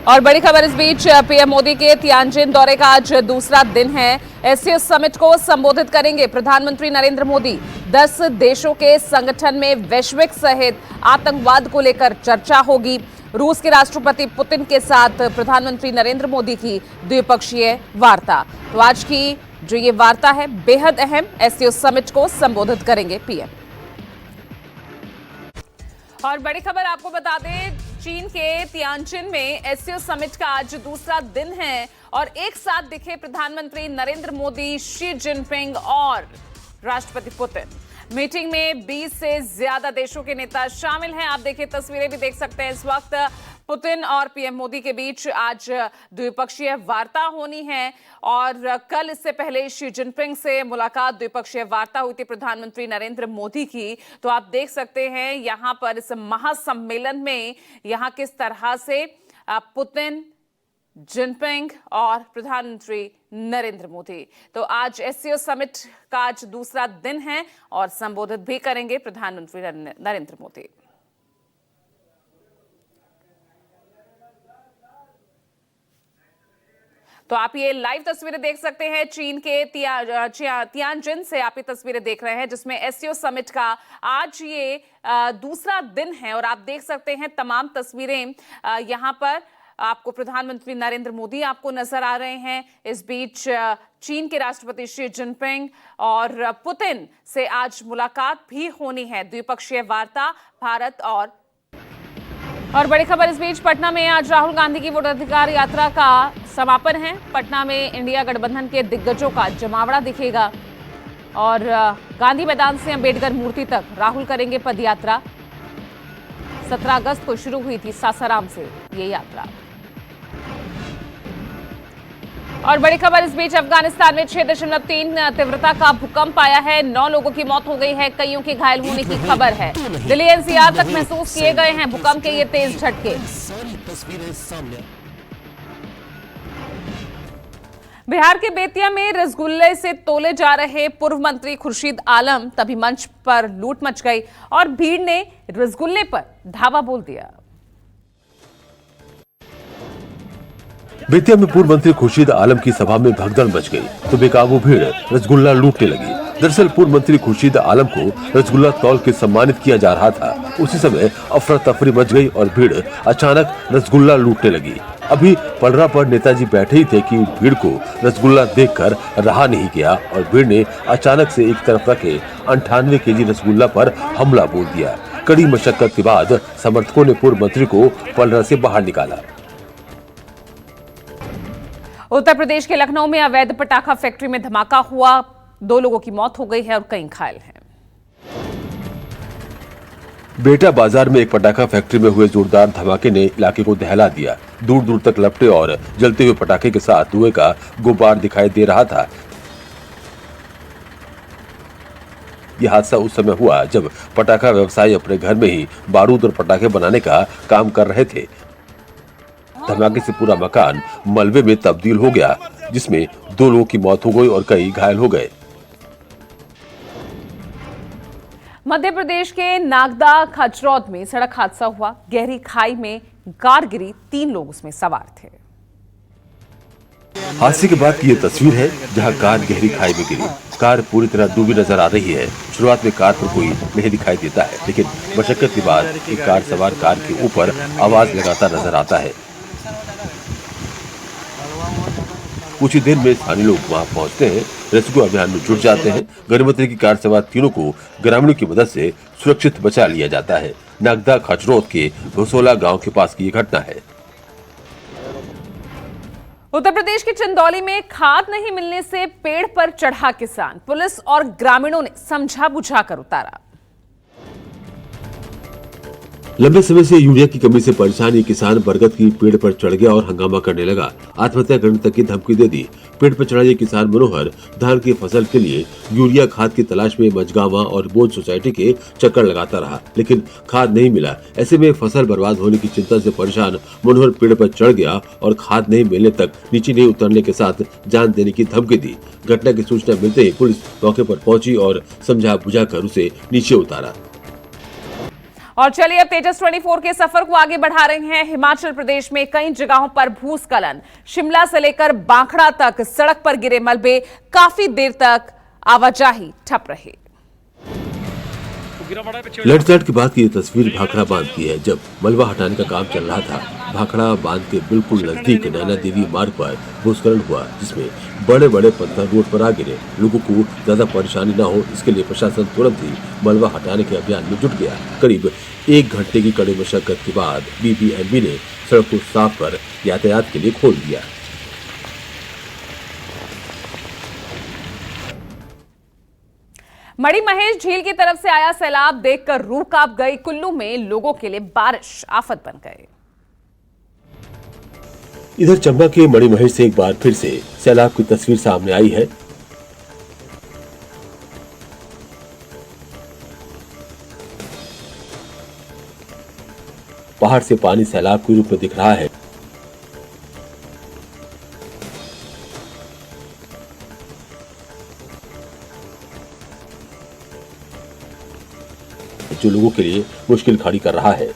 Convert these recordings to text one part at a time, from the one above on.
और बड़ी खबर इस बीच पीएम मोदी के तियानजिन दौरे का आज दूसरा दिन है। एससीओ समिट को संबोधित करेंगे प्रधानमंत्री नरेंद्र मोदी। 10 देशों के संगठन में वैश्विक सहित आतंकवाद को लेकर चर्चा होगी। रूस के राष्ट्रपति पुतिन के साथ प्रधानमंत्री नरेंद्र मोदी की द्विपक्षीय वार्ता। तो आज की जो ये वार्ता है बेहद अहम। एससीओ समिट को संबोधित करेंगे पीएम। और बड़ी खबर आपको बता दें, चीन के तियानजिन में एससीओ समिट का आज दूसरा दिन है और एक साथ दिखे प्रधानमंत्री नरेंद्र मोदी, शी जिनपिंग और राष्ट्रपति पुतिन। मीटिंग में 20 से ज्यादा देशों के नेता शामिल हैं। आप देखिए, तस्वीरें भी देख सकते हैं। इस वक्त पुतिन और पीएम मोदी के बीच आज द्विपक्षीय वार्ता होनी है और कल इससे पहले शी जिनपिंग से मुलाकात, द्विपक्षीय वार्ता हुई थी प्रधानमंत्री नरेंद्र मोदी की। तो आप देख सकते हैं यहां पर इस महासम्मेलन में यहां किस तरह से पुतिन, जिनपिंग और प्रधानमंत्री नरेंद्र मोदी। तो आज एससीओ समिट का आज दूसरा दिन है और संबोधित भी करेंगे प्रधानमंत्री नरेंद्र मोदी। तो आप ये लाइव तस्वीरें देख सकते हैं चीन के तियानजिन से आप ये तस्वीरें देख रहे हैं जिसमें एससीओ समिट का आज ये दूसरा दिन है और आप देख सकते हैं तमाम तस्वीरें यहां पर आपको प्रधानमंत्री नरेंद्र मोदी आपको नजर आ रहे हैं। इस बीच चीन के राष्ट्रपति शी जिनपिंग और पुतिन से आज मुलाकात भी होनी है, द्विपक्षीय वार्ता भारत और बड़ी खबर इस बीच पटना में आज राहुल गांधी की वोटाधिकार यात्रा का समापन है। पटना में इंडिया गठबंधन के दिग्गजों का जमावड़ा दिखेगा और गांधी मैदान से अंबेडकर मूर्ति तक राहुल करेंगे पदयात्रा। 17 अगस्त को शुरू हुई थी सासाराम से ये यात्रा। और बड़ी खबर इस बीच अफगानिस्तान में 6.3 तीव्रता का भूकंप आया है। 9 लोगों की मौत हो गई है, कईयों के घायल होने की खबर है। दिल्ली एनसीआर तक महसूस किए गए हैं भूकंप के ये तेज झटके। बिहार के बेतिया में रसगुल्ले से तोले जा रहे पूर्व मंत्री खुर्शीद आलम, तभी मंच पर लूट मच गई और भीड़ ने रसगुल्ले पर धावा बोल दिया। बेतिया में पूर्व मंत्री खुर्शीद आलम की सभा में भगदड़ मच गई तो बेकाबू भीड़ रसगुल्ला लूटने लगी। दरअसल पूर्व मंत्री खुर्शीद आलम को रसगुल्ला तौल के सम्मानित किया जा रहा था। उसी समय अफरा तफरी मच गई और भीड़ अचानक रसगुल्ला लूटने लगी। अभी पलड़ा पर नेताजी बैठे ही थे कि भीड़ को रसगुल्ला देखकर रहा नहीं गया और भीड़ ने अचानक से एक तरफ रखे 98 केजी रसगुल्ला पर हमला बोल दिया। कड़ी मशक्कत के बाद समर्थकों ने पूर्व मंत्री को पलड़ा से बाहर निकाला। उत्तर प्रदेश के लखनऊ में अवैध पटाखा फैक्ट्री में धमाका हुआ। 2 लोगों की मौत हो गई है और कई घायल हैं। बेटा बाजार में एक पटाखा फैक्ट्री में हुए जोरदार धमाके ने इलाके को दहला दिया। दूर दूर तक लपटे और जलते हुए पटाखे के साथ धुएं का गुब्बार दिखाई दे रहा था। यह हादसा उस समय हुआ जब पटाखा व्यवसायी अपने घर में ही बारूद और पटाखे बनाने का काम कर रहे थे। धमाके से पूरा मकान मलबे में तब्दील हो गया, जिसमें 2 लोगों की मौत हो गई और कई घायल हो गए। मध्य प्रदेश के नागदा खचरौद में सड़क हादसा हुआ। गहरी खाई में कार गिरी, 3 लोग उसमें सवार थे। हादसे के बाद की ये तस्वीर है जहां कार गहरी खाई में गिरी। कार पूरी तरह डूबी नजर आ रही है। शुरुआत में कार पर कोई नहीं दिखाई देता है, लेकिन मशक्कत के बाद एक कार सवार कार के ऊपर आवाज लगाता नजर आता है। कुछ ही देर में स्थानीय लोग वहां पहुंचते हैं, रेस्क्यू अभियान में जुट जाते हैं। गनीमत की कार सवार तीनों को ग्रामीणों की मदद से सुरक्षित बचा लिया जाता है। नागदा खचरौद के घोसोला गांव के पास की ये घटना है। उत्तर प्रदेश के चंदौली में खाद नहीं मिलने से पेड़ पर चढ़ा किसान। पुलिस और ग्रामीणों ने समझा बुझाकर उतारा। लंबे समय से यूरिया की कमी से परेशान ये किसान बरगद की पेड़ पर चढ़ गया और हंगामा करने लगा। आत्महत्या करने तक की धमकी दे दी। पेड़ पर चढ़ा ये किसान मनोहर धान की फसल के लिए यूरिया खाद की तलाश में मजगावा और बोझ सोसाइटी के चक्कर लगाता रहा, लेकिन खाद नहीं मिला। ऐसे में फसल बर्बाद होने की चिंता से परेशान मनोहर पेड़ पर चढ़ गया और खाद नहीं मिलने तक नीचे नहीं उतरने के साथ जान देने की धमकी दी। घटना की सूचना मिलते ही पुलिस मौके पर पहुंची और समझा बुझाकर उसे नीचे उतारा। और चलिए अब तेजस 24 के सफर को आगे बढ़ा रहे हैं। हिमाचल प्रदेश में कई जगहों पर भूस्खलन, शिमला से लेकर बांखड़ा तक सड़क पर गिरे मलबे, काफी देर तक आवाजाही ठप रही। लैंडस्लाइड के बाद की ये तस्वीर भाखड़ा बांध की है, जब मलबा हटाने का काम चल रहा था। भाखड़ा बांध के बिल्कुल नजदीक नैना देवी मार्ग पर भूस्खलन हुआ, जिसमें बड़े बड़े पत्थर रोड पर आ गिरे। लोगों को ज्यादा परेशानी न हो, इसके लिए प्रशासन तुरंत ही मलबा हटाने के अभियान में जुट गया। करीब 1 घंटे की कड़ी मशक्कत के बाद बीबीएमबी ने सड़क को साफ कर यातायात के लिए खोल दिया। मणि महेश झील की तरफ से आया सैलाब देखकर रूह कांप गई। कुल्लू में लोगों के लिए बारिश आफत बन गई। इधर चंबा के मणि महेश से एक बार फिर से सैलाब की तस्वीर सामने आई है। पहाड़ से पानी सैलाब के रूप में दिख रहा है। जो लोगों के लिए मुश्किल खड़ी कर रहा है।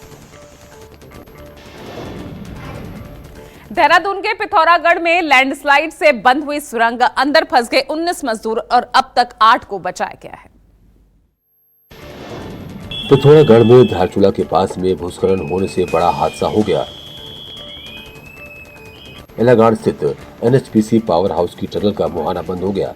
देहरादून के पिथौरागढ़ में लैंडस्लाइड से बंद हुई सुरंग, अंदर फंस गए 19 मजदूर और अब तक 8 को बचाया गया है। पिथौरागढ़ में धारचूला के पास में भूस्खलन होने से बड़ा हादसा हो गया। एलागाड़ स्थित एनएचपीसी पावर हाउस की टनल का मुहाना बंद हो गया।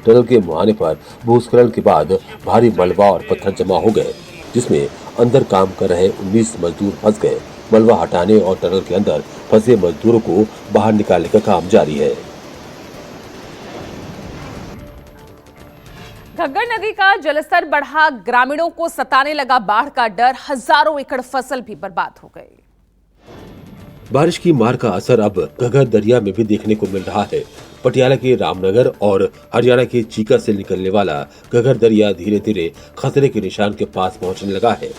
टनल के मुहाने पर भूस्खलन के बाद भारी मलबा और पत्थर जमा हो गए, जिसमें अंदर काम कर रहे 19 मजदूर फंस गए। मलबा हटाने और टनल के अंदर फंसे मजदूरों को बाहर निकालने का काम जारी है। घग्गर नदी का जलस्तर बढ़ा, ग्रामीणों को सताने लगा बाढ़ का डर, हजारों एकड़ फसल भी बर्बाद हो गई। बारिश की मार का असर अब घग्गर दरिया में भी देखने को मिल रहा है। पटियाला के रामनगर और हरियाणा के चीका से निकलने वाला घग्गर दरिया धीरे धीरे खतरे के निशान के पास पहुंचने लगा है।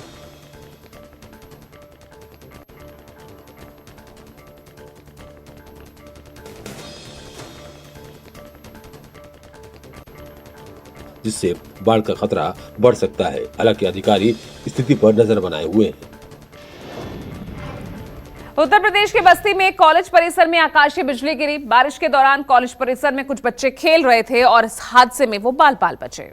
जिससे बाढ़ का खतरा बढ़ सकता है। हालांकि अधिकारी स्थिति पर नजर बनाए हुए हैं। उत्तर प्रदेश के बस्ती में कॉलेज परिसर में आकाशीय बिजली गिरी। बारिश के दौरान कॉलेज परिसर में कुछ बच्चे खेल रहे थे और इस हादसे में वो बाल बाल बचे।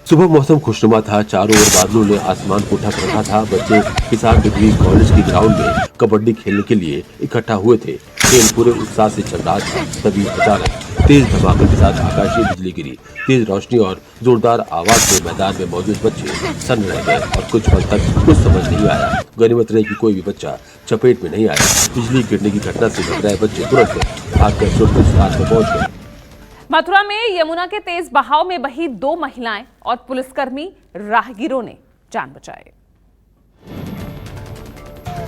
सुबह मौसम खुशनुमा था, चारों ओर बादलों ने आसमान को ढक रखा था। बच्चे किसान डिग्री कॉलेज के ग्राउंड में कबड्डी खेलने के लिए इकट्ठा हुए थे। खेल पूरे उत्साह से चल रहा था, तभी अचानक तेज धमाके के साथ आकाशीय बिजली गिरी। तेज रोशनी और जोरदार आवाज से मैदान में मौजूद बच्चे सन्न रह गए और कुछ पल तक कुछ समझ नहीं आया। गनीमत रही कि कोई भी बच्चा चपेट में नहीं आया। बिजली गिरने की घटना से घबराए बच्चे तुरंत भागकर सुरक्षित स्थान पर पहुंच गए। मथुरा में यमुना के तेज बहाव में बही 2 महिलाएं और पुलिसकर्मी, राहगीरों ने जान बचाई।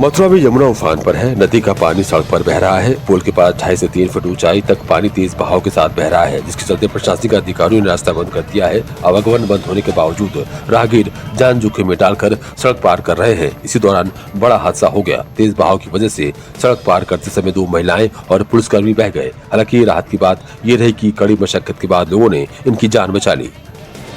मथुरा में यमुना उफान पर है। नदी का पानी सड़क पर बह रहा है। पुल के पास 2.5 से 3 फुट ऊंचाई तक पानी तेज बहाव के साथ बह रहा है, जिसके चलते प्रशासनिक अधिकारियों ने रास्ता बंद कर दिया है। आवागमन बंद होने के बावजूद राहगीर जान जोखिम में डालकर सड़क पार कर रहे हैं। इसी दौरान बड़ा हादसा हो गया। तेज बहाव की वजह से सड़क पार करते समय 2 महिलाएं और पुलिसकर्मी बह गए। हालांकि राहत की बात ये रही कि कड़ी मशक्कत के बाद लोगों ने इनकी जान बचा ली।